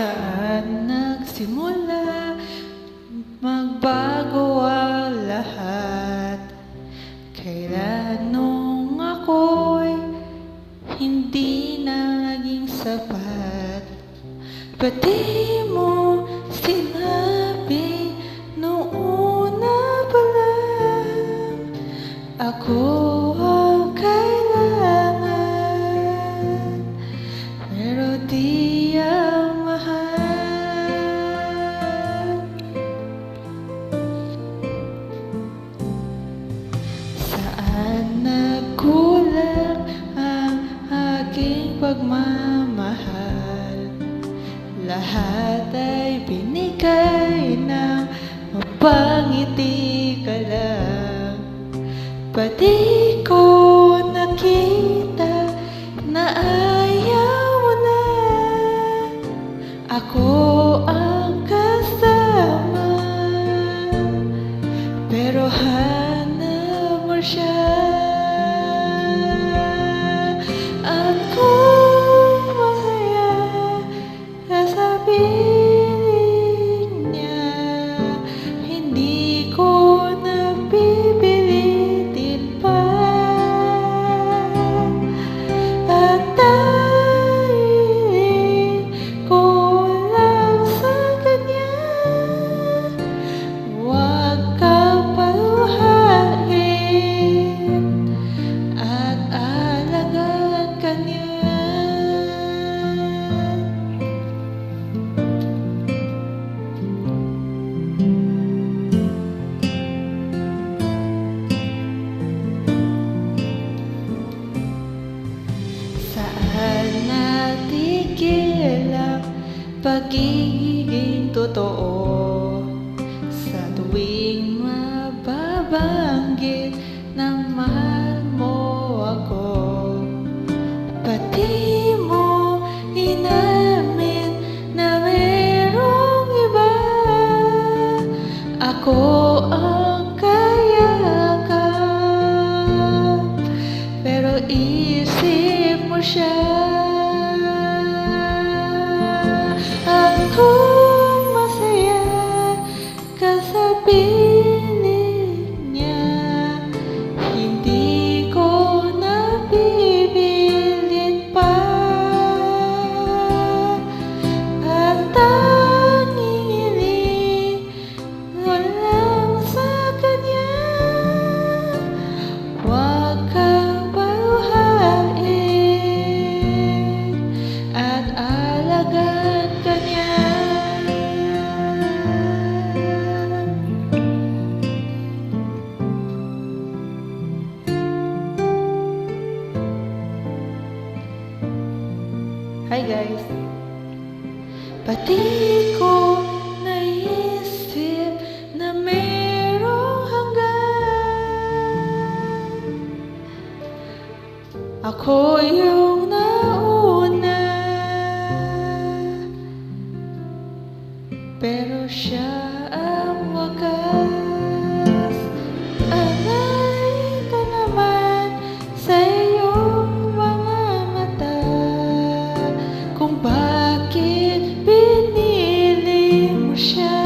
Saan nagsimula magbago ang lahat? Kailan nung ako'y hindi naging sapat? Ba't di mo sinabi noong una pa lang ako ang kailangan, pero di ang mahal? Saan nagkulang ang aking pagmamahal? Lahat ay binigay ng mapangiti ka lang. Ba't di ko nakita na ayaw mo na ako ang kasama, pero hanap mo siya? At kung masaya ka sa piling niya, hindi ko na pipilitin pa. At dahil ko lang sa kanya, huwag kang paluhain at alagaan ka niya. Saan natigil ang pagiging totoo? Sa tuwing mababanggit na mahal mo ako, ba't di mo inamin na merong iba? Ako ang kayakap, pero isip mo siya. At kung masaya ka sa piling niya, hindi ko na pipilit pa. At tanging hiling ko lang sa kanya, huwag kang paluhain at alagaan ka niya. Hi guys! Ba't di ko naisip na merong hanggan? Ako yung nauna, pero siya ang wakas. Alay ka naman sa iyong mga mata, kung bakit pinili mo siya.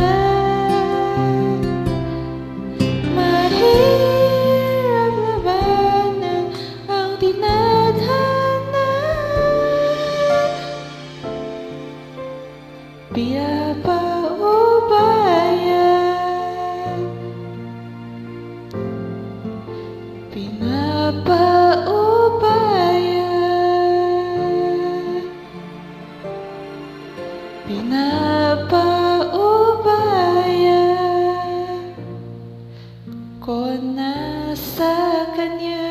Mahirap labanan ang tinadhana, pinapaubaya, pinapaubaya, pinapaubaya ko na sa kanya.